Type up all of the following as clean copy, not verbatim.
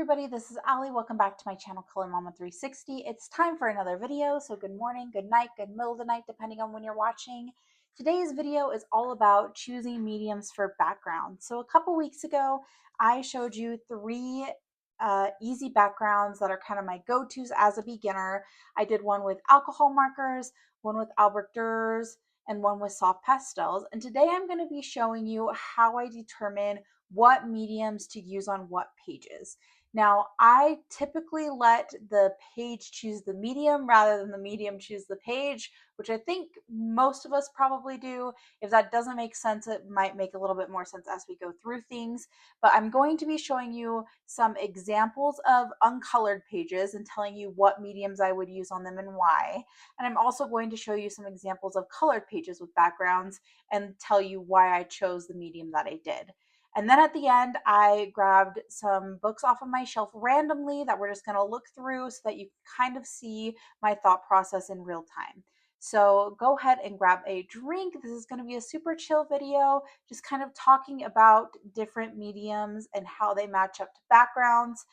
everybody, this is Ali. Welcome back to my channel, Color Mama 360. It's time for another video, so good morning, good night, good middle of the night, depending on when you're watching. Today's video is all about choosing mediums for background. So a couple weeks ago, I showed you three easy backgrounds that are kind of my go-tos as a beginner. I did one with alcohol markers, one with Albert Durers, and one with soft pastels. And today I'm going to be showing you how I determine what mediums to use on what pages. Now, I typically let the page choose the medium rather than the medium choose the page, which I think most of us probably do. If that doesn't make sense, it might make a little bit more sense as we go through things. But I'm going to be showing you some examples of uncolored pages and telling you what mediums I would use on them and why. And I'm also going to show you some examples of colored pages with backgrounds and tell you why I chose the medium that I did. And then at the end, I grabbed some books off of my shelf randomly that we're just going to look through so that you kind of see my thought process in real time. So go ahead and grab a drink. This is going to be a super chill video, just kind of talking about different mediums and how they match up to backgrounds.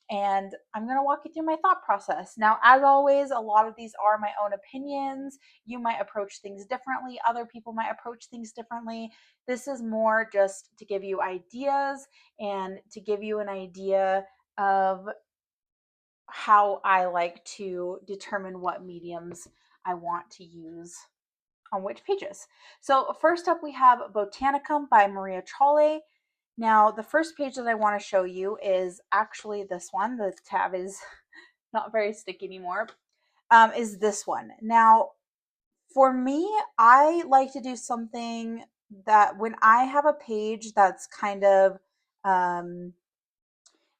And I'm going to walk you through my thought process. Now, as always, a lot of these are my own opinions. You might approach things differently. Other people might approach things differently. This is more just to give you ideas and to give you an idea of how I like to determine what mediums I want to use on which pages. So first up we have Botanicum by Maria Trolle. Now the first page that I want to show you is actually this one. The tab is not very sticky anymore. Is this one. Now for me, I like to do something that when I have a page that's kind of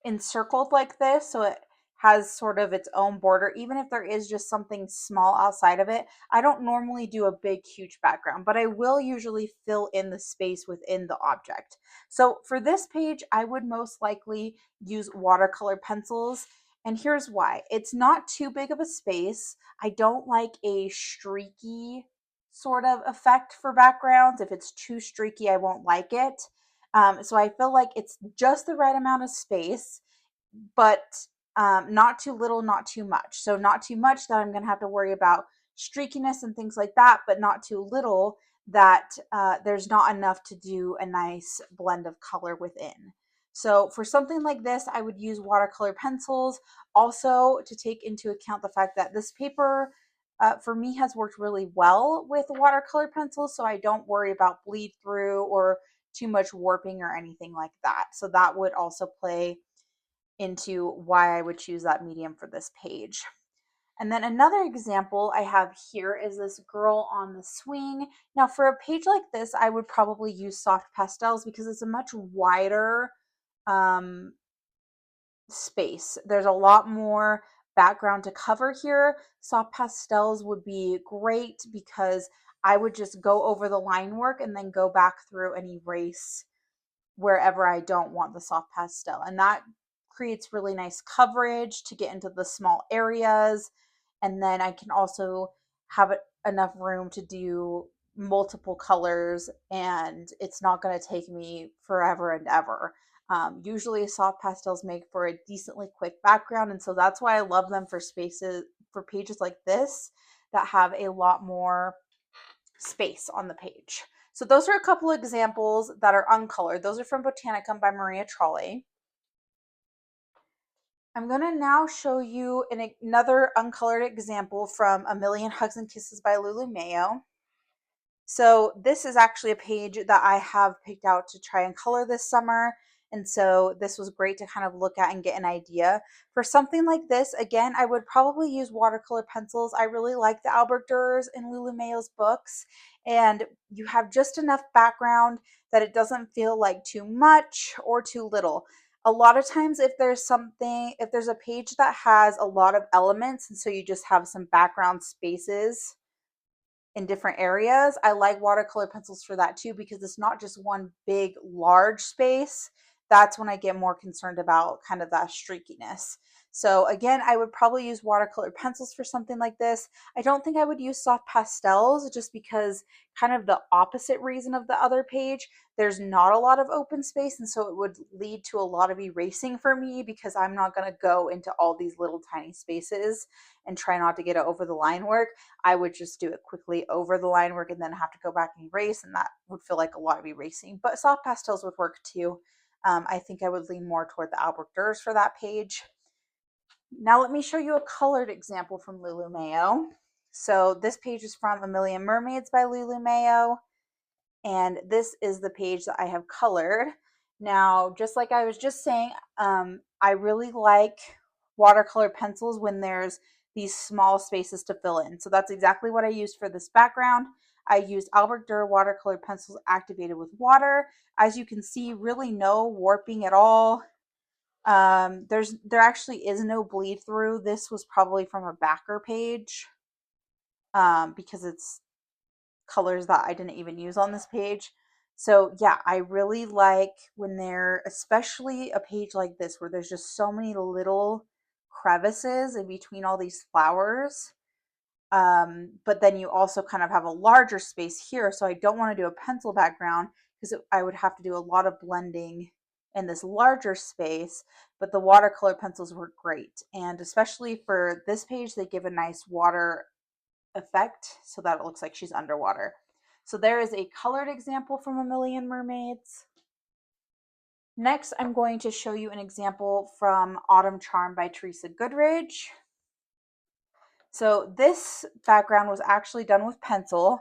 encircled like this, so it has sort of its own border, even if there is just something small outside of it. I don't normally do a big, huge background, but I will usually fill in the space within the object. So for this page, I would most likely use watercolor pencils. And here's why. It's not too big of a space. I don't like a streaky sort of effect for backgrounds. If it's too streaky, I won't like it. So I feel like it's just the right amount of space, but not too little, not too much. So not too much that I'm going to have to worry about streakiness and things like that, but not too little that there's not enough to do a nice blend of color within. So for something like this, I would use watercolor pencils. Also to take into account the fact that this paper for me has worked really well with watercolor pencils, so I don't worry about bleed through or too much warping or anything like that. So that would also play into why I would choose that medium for this page. And then another example I have here is this girl on the swing. Now for a page like this, I would probably use soft pastels because it's a much wider space. There's a lot more background to cover here. Soft pastels would be great because I would just go over the line work and then go back through and erase wherever I don't want the soft pastel. And that creates really nice coverage to get into the small areas. And then I can also have enough room to do multiple colors, and it's not going to take me forever and ever. Usually soft pastels make for a decently quick background, and so that's why I love them for pages like this that have a lot more space on the page. So those are a couple examples that are uncolored. Those are from Botanicum by Maria Trolle. I'm going to now show you another uncolored example from A Million Hugs and Kisses by Lulu Mayo. So this is actually a page that I have picked out to try and color this summer. And so this was great to kind of look at and get an idea. For something like this, again, I would probably use watercolor pencils. I really like the Albert Durers in Lulu Mayo's books. And you have just enough background that it doesn't feel like too much or too little. A lot of times if there's a page that has a lot of elements and so you just have some background spaces in different areas, I like watercolor pencils for that too, because it's not just one big large space that's when I get more concerned about kind of that streakiness. So again, I would probably use watercolor pencils for something like this. I don't think I would use soft pastels just because kind of the opposite reason of the other page. There's not a lot of open space, and so it would lead to a lot of erasing for me because I'm not going to go into all these little tiny spaces and try not to get it over the line work. I would just do it quickly over the line work and then have to go back and erase, and that would feel like a lot of erasing. But soft pastels would work too. I think I would lean more toward the Albert Durs for that page. Now let me show you a colored example from Lulu Mayo. So this page is from A Million Mermaids by Lulu Mayo, and this is the page that I have colored. Now, just like I was just saying, I really like watercolor pencils when there's these small spaces to fill in. So that's exactly what I used for this background. I used Albert Durr watercolor pencils activated with water. As you can see, really no warping at all. There actually is no bleed through. This was probably from a backer page because it's colors that I didn't even use on this page. So yeah, I really like when they're, especially a page like this where there's just so many little crevices in between all these flowers. But then you also kind of have a larger space here. So I don't want to do a pencil background because I would have to do a lot of blending in this larger space, but the watercolor pencils work great. And especially for this page, they give a nice water effect so that it looks like she's underwater. So there is a colored example from A Million Mermaids. Next, I'm going to show you an example from Autumn Charm by Teresa Goodridge. So this background was actually done with pencil.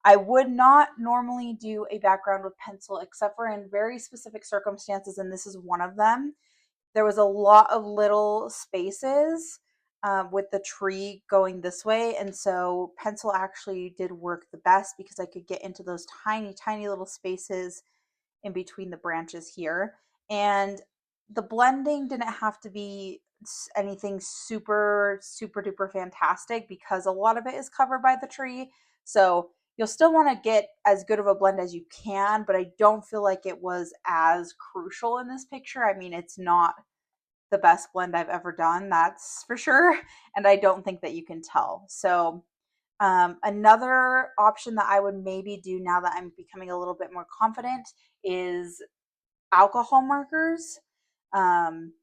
I would not normally do a background with pencil except for in very specific circumstances, and this is one of them. There was a lot of little spaces with the tree going this way, and so pencil actually did work the best because I could get into those tiny, tiny little spaces in between the branches here. And the blending didn't have to be anything super, super duper fantastic because a lot of it is covered by the tree. So you'll still want to get as good of a blend as you can, but I don't feel like it was as crucial in this picture. I mean, it's not the best blend I've ever done, that's for sure. And I don't think that you can tell. So another option that I would maybe do now that I'm becoming a little bit more confident is alcohol markers. Um,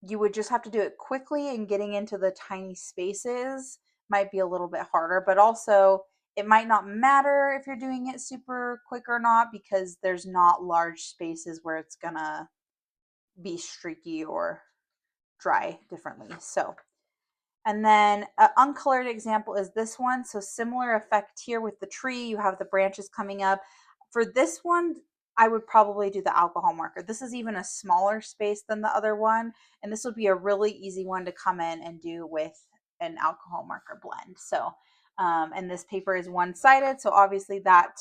you would just have to do it quickly, and getting into the tiny spaces might be a little bit harder, but also it might not matter if you're doing it super quick or not because there's not large spaces where it's gonna be streaky or dry differently. So, and then an uncolored example is this one. So similar effect here with the tree. You have the branches coming up. For this one, I would probably do the alcohol marker. This is even a smaller space than the other one. And this would be a really easy one to come in and do with an alcohol marker blend. So, and this paper is one-sided. So obviously that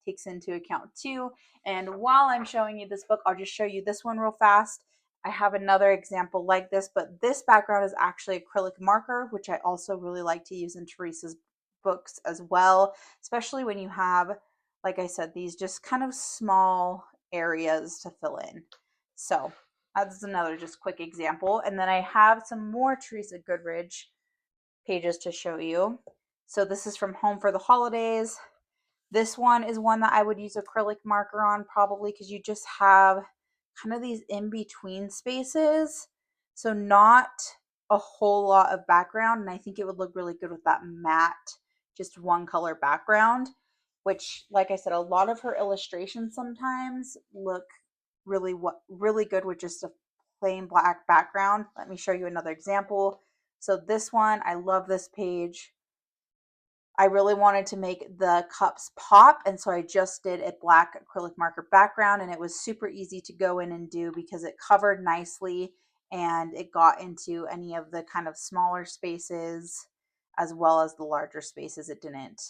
takes into account too. And while I'm showing you this book, I'll just show you this one real fast. I have another example like this, but this background is actually acrylic marker, which I also really like to use in Teresa's books as well, especially when you have, like I said, these just kind of small areas to fill in. So that's another just quick example. And then I have some more Teresa Goodridge pages to show you. So this is from Home for the Holidays. This one is one that I would use acrylic marker on probably because you just have kind of these in-between spaces. So not a whole lot of background. And I think it would look really good with that matte, just one color background, which, like I said, a lot of her illustrations sometimes look really good with just a plain black background. Let me show you another example. So this one, I love this page. I really wanted to make the cups pop, and so I just did a black acrylic marker background, and it was super easy to go in and do because it covered nicely and it got into any of the kind of smaller spaces as well as the larger spaces. It didn't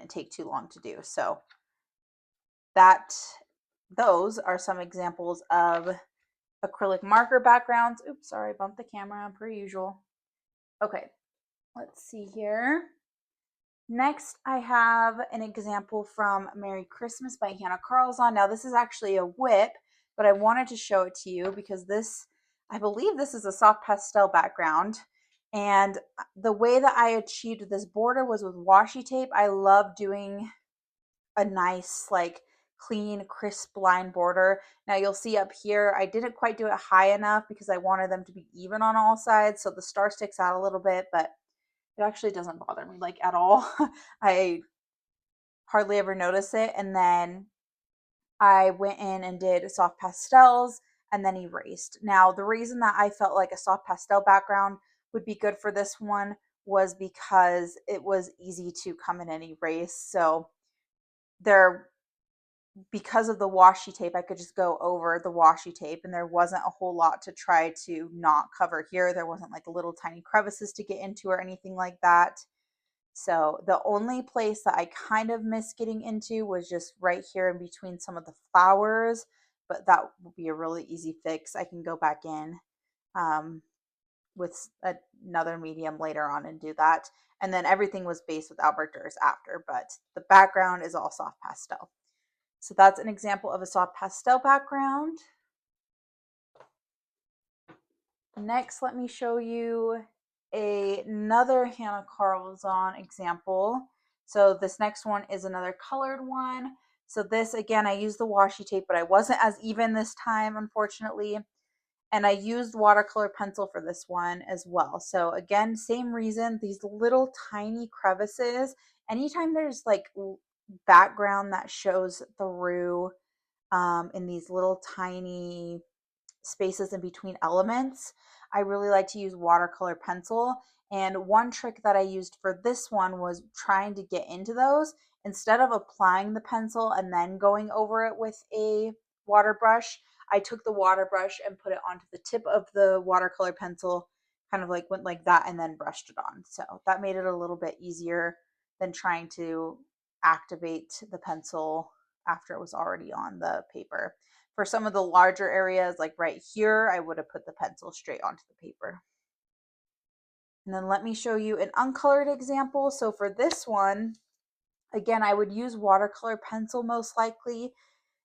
take too long to do. So those are some examples of acrylic marker backgrounds. Oops, sorry, I bumped the camera per usual. Okay, let's see here. Next, I have an example from Merry Christmas by Hannah Carlzon. Now, this is actually a WIP, but I wanted to show it to you because this, I believe this is a soft pastel background. And the way that I achieved this border was with washi tape. I love doing a nice, like, clean, crisp line border. Now you'll see up here, I didn't quite do it high enough because I wanted them to be even on all sides. So the star sticks out a little bit, but it actually doesn't bother me like at all. I hardly ever notice it. And then I went in and did soft pastels and then erased. Now, the reason that I felt like a soft pastel background would be good for this one was because it was easy to come in and erase. So there, because of the washi tape, I could just go over the washi tape and there wasn't a whole lot to try to not cover here. There wasn't like little tiny crevices to get into or anything like that. So the only place that I kind of missed getting into was just right here in between some of the flowers, but that will be a really easy fix. I can go back in with another medium later on and do that. And then everything was based with Albert Durst after, but the background is all soft pastel. So that's an example of a soft pastel background. Next, let me show you another Hannah Carlzon example. So this next one is another colored one. So this, again, I used the washi tape, but I wasn't as even this time, unfortunately. And I used watercolor pencil for this one as well. So again, same reason, these little tiny crevices, anytime there's like background that shows through in these little tiny spaces in between elements, I really like to use watercolor pencil. And one trick that I used for this one was trying to get into those. Instead of applying the pencil and then going over it with a water brush, I took the water brush and put it onto the tip of the watercolor pencil, kind of like went like that and then brushed it on. So that made it a little bit easier than trying to activate the pencil after it was already on the paper. For some of the larger areas, like right here, I would have put the pencil straight onto the paper. And then let me show you an uncolored example. So for this one, again, I would use watercolor pencil most likely.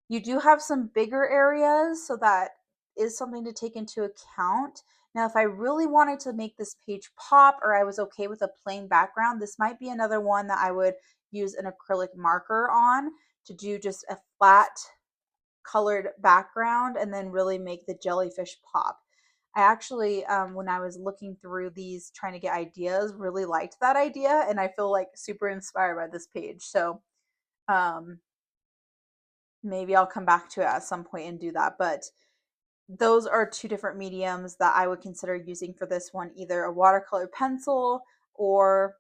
You do have some bigger areas, so that is something to take into account. Now, if I really wanted to make this page pop or I was okay with a plain background, this might be another one that I would use an acrylic marker on to do just a flat colored background and then really make the jellyfish pop. I actually, when I was looking through these trying to get ideas, really liked that idea and I feel like super inspired by this page. So um, maybe I'll come back to it at some point and do that. But those are two different mediums that I would consider using for this one, either a watercolor pencil or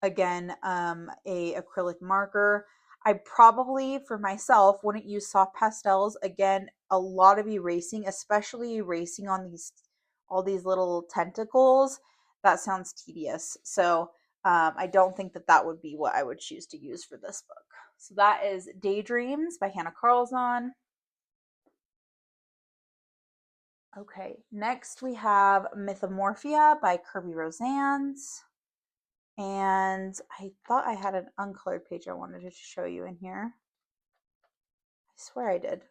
again, a acrylic marker. I probably, for myself, wouldn't use soft pastels. Again, a lot of erasing, especially erasing on these all these little tentacles, that sounds tedious. So I don't think that that would be what I would choose to use for this book. So that is Daydreams by Hannah Carlzon. Okay, next we have Mythomorphia by Kirby Rosannes. And I thought I had an uncolored page I wanted to show you in here. I swear I did.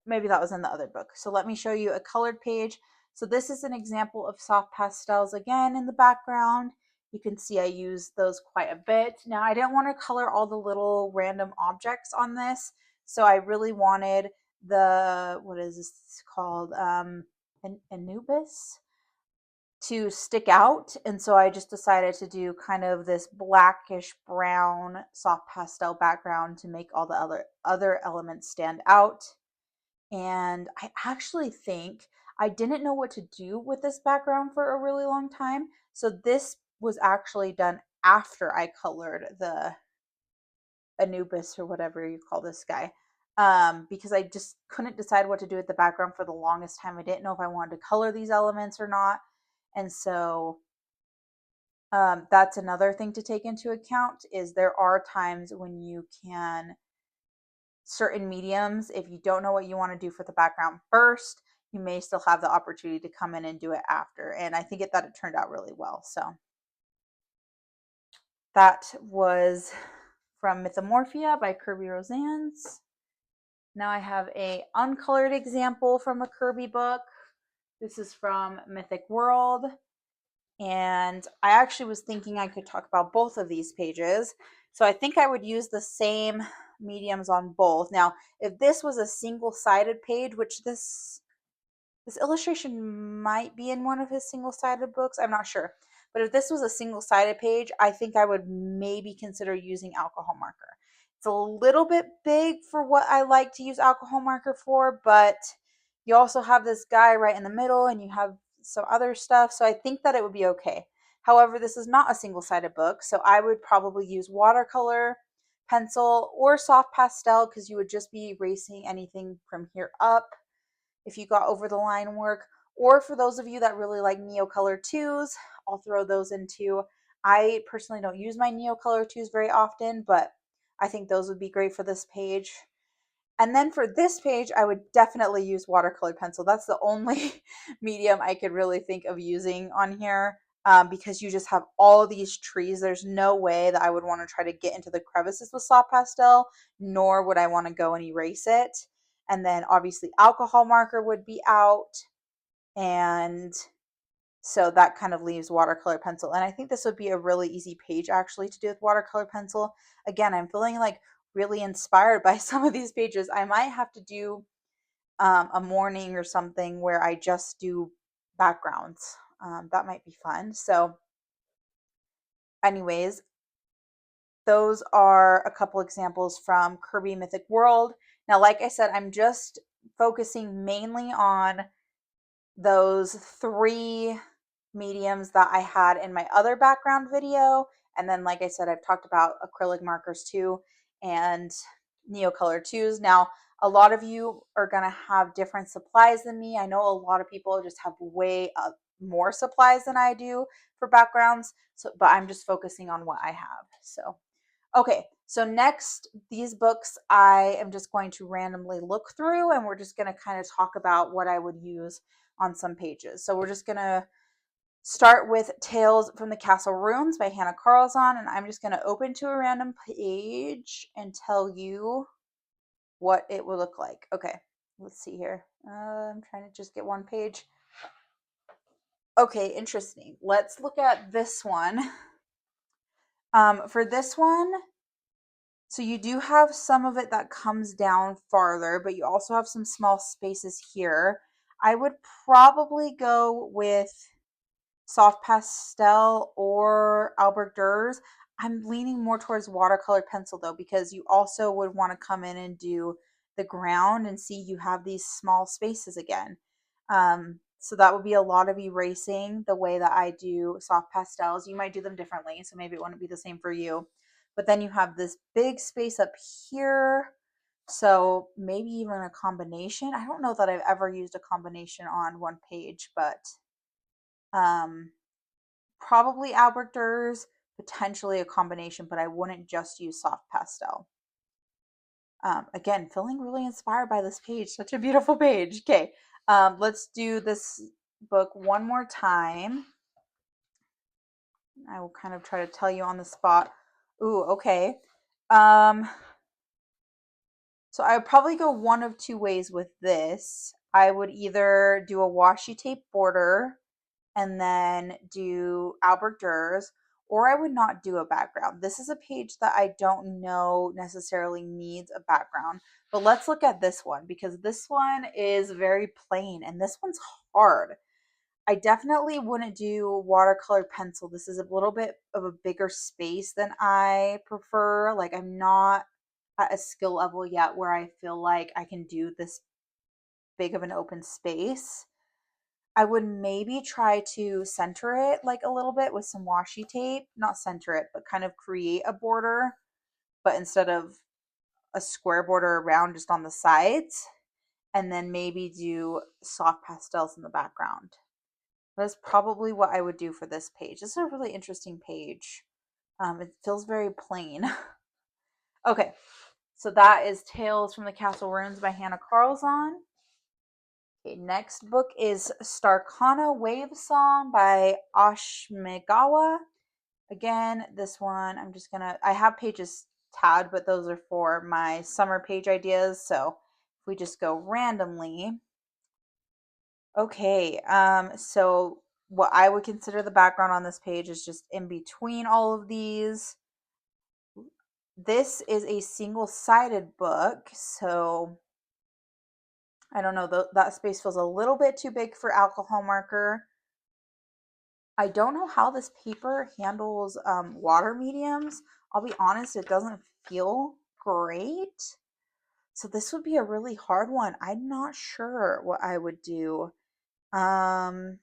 Maybe that was in the other book. So let me show you a colored page. So this is an example of soft pastels again in the background. You can see I use those quite a bit. Now I didn't want to color all the little random objects on this. So I really wanted the, what is this called? Anubis to stick out, and so I just decided to do kind of this blackish brown soft pastel background to make all the other elements stand out. And I actually think I didn't know what to do with this background for a really long time, so this was actually done after I colored the Anubis or whatever you call this guy, because I just couldn't decide what to do with the background for the longest time. I didn't know if I wanted to color these elements or not. And so that's another thing to take into account, is there are times when you can, certain mediums, if you don't know what you want to do for the background first, you may still have the opportunity to come in and do it after. And I think that it turned out really well. So that was from Mythomorphia by Kirby Rosannes. Now I have a uncolored example from a Kirby book. This is from Mythic World. And I actually was thinking I could talk about both of these pages. So I think I would use the same mediums on both. Now, if this was a single-sided page, which this illustration might be in one of his single-sided books, I'm not sure. But if this was a single-sided page, I think I would maybe consider using alcohol marker. It's a little bit big for what I like to use alcohol marker for, but you also have this guy right in the middle and you have some other stuff, so I think that it would be okay. However, this is not a single-sided book, so I would probably use watercolor, pencil, or soft pastel because you would just be erasing anything from here up if you got over the line work. Or for those of you that really like Neocolor 2s, I'll throw those in too. I personally don't use my Neocolor 2s very often, but I think those would be great for this page. And then for this page, I would definitely use watercolor pencil. That's the only medium I could really think of using on here, because you just have all these trees. There's no way that I would want to try to get into the crevices with soft pastel, nor would I want to go and erase it. And then obviously alcohol marker would be out. And so that kind of leaves watercolor pencil. And I think this would be a really easy page actually to do with watercolor pencil. Again, I'm feeling like really inspired by some of these pages. I might have to do a morning or something where I just do backgrounds. That might be fun. So anyways, those are a couple examples from Kirby Mythic World. Now, like I said, I'm just focusing mainly on those three mediums that I had in my other background video. And then, like I said, I've talked about acrylic markers too and Neocolor 2s. Now, a lot of you are going to have different supplies than me. I know a lot of people just have way more supplies than I do for backgrounds, but I'm just focusing on what I have. So, okay, so next, these books I am just going to randomly look through and we're just going to kind of talk about what I would use on some pages. So we're just going to start with Tales from the Castle Ruins by Hannah Carlzon, and I'm just going to open to a random page and tell you what it will look like. Okay, let's see here. I'm trying to just get one page. Okay, interesting. Let's look at this one. For this one, so you do have some of it that comes down farther, but you also have some small spaces here. I would probably go with soft pastel or Albert Durers. I'm leaning more towards watercolor pencil though, because you also would want to come in and do the ground and see you have these small spaces again. So that would be a lot of erasing the way that I do soft pastels. You might do them differently, so maybe it wouldn't be the same for you. But then you have this big space up here. So maybe even a combination. I don't know that I've ever used a combination on one page, but probably Albert Durers, potentially a combination, but I wouldn't just use soft pastel. Again, feeling really inspired by this page. Such a beautiful page. Okay, let's do this book one more time. I will kind of try to tell you on the spot. Ooh, okay. So I would probably go one of two ways with this. I would either do a washi tape border and then do Albert Durers, or I would not do a background. This is a page that I don't know necessarily needs a background, but let's look at this one because this one is very plain and this one's hard. I definitely wouldn't do watercolor pencil. This is a little bit of a bigger space than I prefer. Like I'm not at a skill level yet where I feel like I can do this big of an open space. I would maybe try to center it like a little bit with some washi tape. Not center it, but kind of create a border, but instead of a square border around, just on the sides. And then maybe do soft pastels in the background. That's probably what I would do for this page. This is a really interesting page. It feels very plain. Okay, so that is Tales from the Castle Ruins by Hannah Carlzon. Okay, next book is Starkana Wave Song by Ashmegawa. Again, this one, I have pages tabbed, but those are for my summer page ideas. So If we just go randomly, okay, so what I would consider the background on this page is just in between all of these. This is a single-sided book, so I don't know, that space feels a little bit too big for alcohol marker. I don't know how this paper handles water mediums. I'll be honest, it doesn't feel great. So this would be a really hard one. I'm not sure what I would do. Um,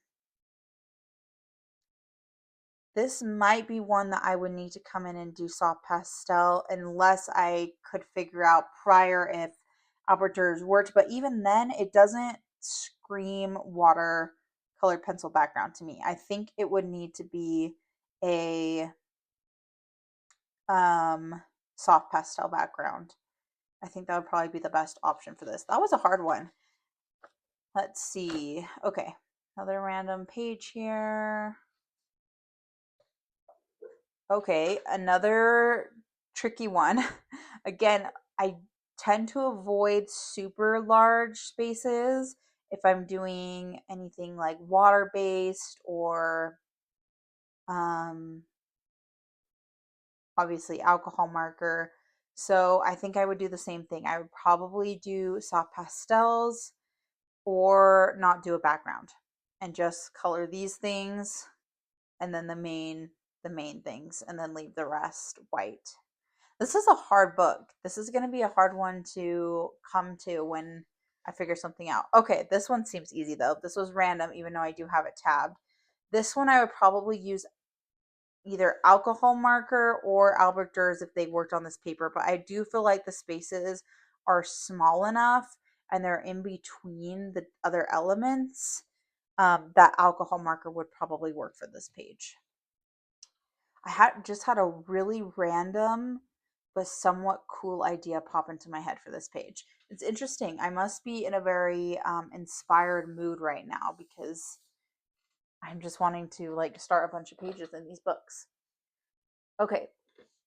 this might be one that I would need to come in and do soft pastel unless I could figure out prior if Albert Durer's worked. But even then, it doesn't scream watercolored pencil background to me. I think it would need to be a soft pastel background. I think that would probably be the best option for this. That was a hard one. Let's see. Okay, another random page here. Okay, another tricky one. Again, I tend to avoid super large spaces if I'm doing anything like water-based or obviously alcohol marker. So I think I would do the same thing. I would probably do soft pastels or not do a background and just color these things and then the main things and then leave the rest white. This is a hard book. This is going to be a hard one to come to when I figure something out. Okay, this one seems easy though. This was random even though I do have it tabbed. This one I would probably use either alcohol marker or Albert Durer's if they worked on this paper, but I do feel like the spaces are small enough and they're in between the other elements that alcohol marker would probably work for this page. I had a really random but somewhat cool idea pop into my head for this page. It's interesting. I must be in a very inspired mood right now because I'm just wanting to like start a bunch of pages in these books. Okay,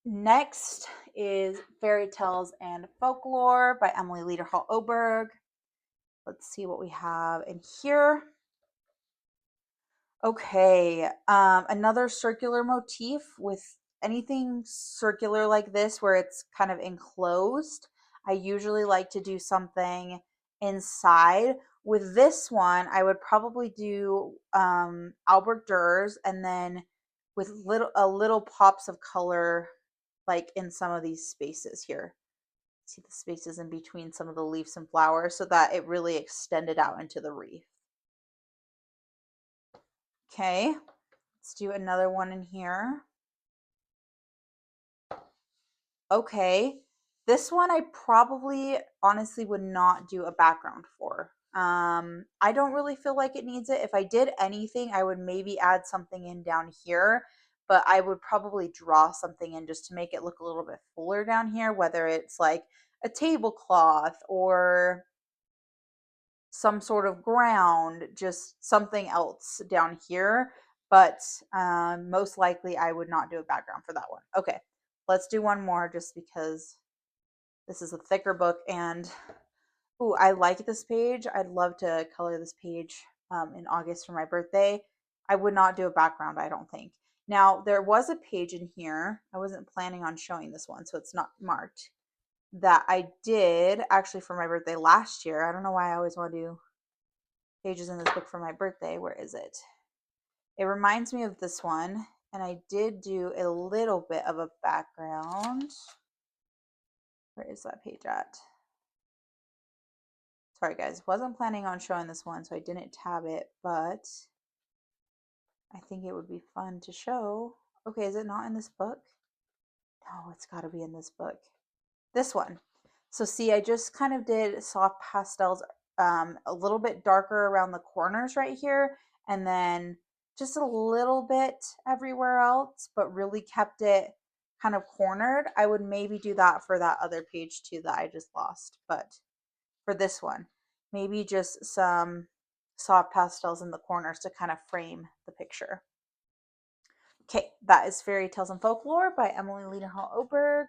next is Fairy Tales and Folklore by Emily Lederhall Oberg. Let's see what we have in here. Okay, another circular motif with anything circular like this where it's kind of enclosed. I usually like to do something inside. With this one, I would probably do Albert Durer's and then with little pops of color like in some of these spaces here. See the spaces in between some of the leaves and flowers so that it really extended out into the wreath. Okay, let's do another one in here. Okay, this one I probably honestly would not do a background for. I don't really feel like it needs it. If I did anything, I would maybe add something in down here, but I would probably draw something in just to make it look a little bit fuller down here, whether it's like a tablecloth or some sort of ground, just something else down here. But most likely I would not do a background for that one. Okay, let's do one more just because this is a thicker book and ooh, I like this page. I'd love to color this page in August for my birthday. I would not do a background, I don't think. Now, there was a page in here. I wasn't planning on showing this one, so it's not marked. That I did actually for my birthday last year. I don't know why I always want to do pages in this book for my birthday. Where is it? It reminds me of this one, and I did do a little bit of a background. Where is that page at? Sorry guys, wasn't planning on showing this one, so I didn't tab it, but I think it would be fun to show. Okay, is it not in this book? No, it's got to be in this book. This one. So see, I just kind of did soft pastels, a little bit darker around the corners right here, and then just a little bit everywhere else, but really kept it kind of cornered. I would maybe do that for that other page too that I just lost, but for this one, maybe just some soft pastels in the corners to kind of frame the picture. Okay, that is Fairy Tales and Folklore by Emily Lederhall Oberg.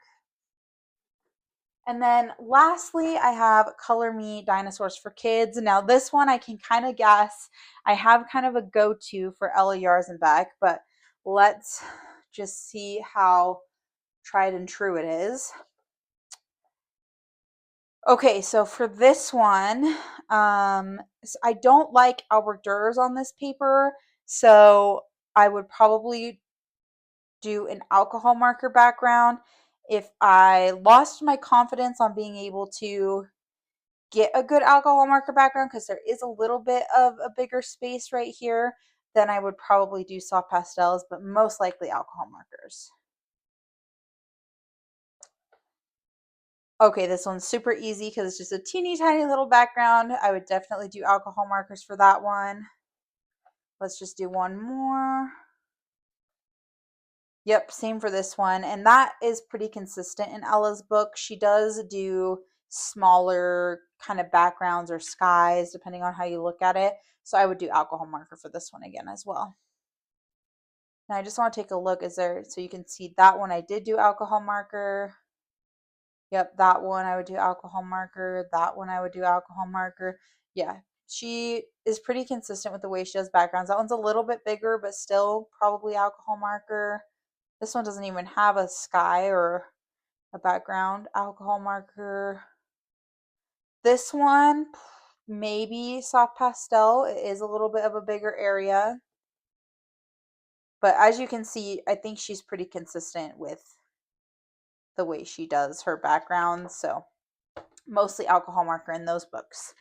And then lastly, I have Color Me Dinosaurs for Kids. Now this one I can kind of guess. I have kind of a go-to for Ella Yarzenbeck, but let's just see how tried and true it is. Okay, so for this one, I don't like Albert Durers on this paper, so I would probably do an alcohol marker background. If I lost my confidence on being able to get a good alcohol marker background, because there is a little bit of a bigger space right here, then I would probably do soft pastels, but most likely alcohol markers. Okay, this one's super easy because it's just a teeny tiny little background. I would definitely do alcohol markers for that one. Let's just do one more. Yep, same for this one. And that is pretty consistent in Ella's book. She does do smaller kind of backgrounds or skies, depending on how you look at it. So I would do alcohol marker for this one again as well. Now I just want to take a look. Is there, so you can see that one I did do alcohol marker. Yep, that one I would do alcohol marker. That one I would do alcohol marker. Yeah, she is pretty consistent with the way she does backgrounds. That one's a little bit bigger, but still probably alcohol marker. This one doesn't even have a sky or a background. Alcohol marker. This one, maybe soft pastel. It is a little bit of a bigger area. But as you can see, I think she's pretty consistent with the way she does her backgrounds. So mostly alcohol marker in those books.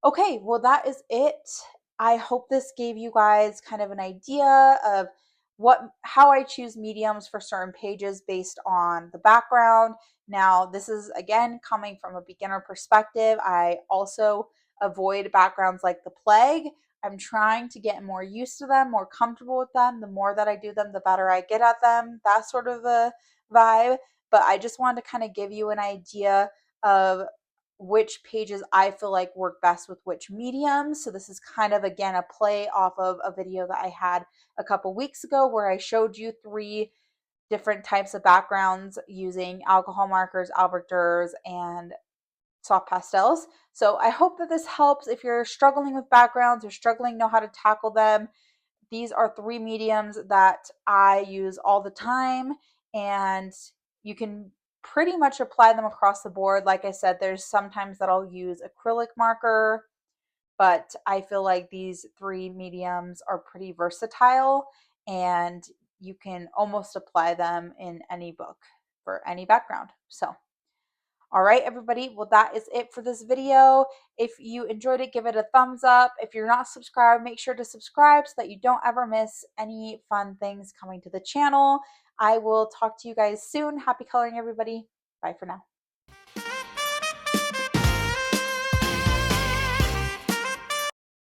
Okay, well, that is it. I hope this gave you guys kind of an idea of how I choose mediums for certain pages based on the background. Now, this is again coming from a beginner perspective. I also avoid backgrounds like the plague. I'm trying to get more used to them, more comfortable with them. The more that I do them, the better I get at them. That sort of a vibe. But I just wanted to kind of give you an idea of which pages I feel like work best with which mediums. So this is kind of, again, a play off of a video that I had a couple weeks ago where I showed you 3 different types of backgrounds using alcohol markers, Albert Durers, and soft pastels. So I hope that this helps if you're struggling with backgrounds or struggling to know how to tackle them. These are 3 mediums that I use all the time, and you can pretty much apply them across the board. Like I said, there's sometimes that I'll use acrylic marker, but I feel like these 3 mediums are pretty versatile and you can almost apply them in any book for any background. So all right, everybody. Well, that is it for this video. If you enjoyed it, give it a thumbs up. If you're not subscribed, make sure to subscribe so that you don't ever miss any fun things coming to the channel. I will talk to you guys soon. Happy coloring, everybody. Bye for now.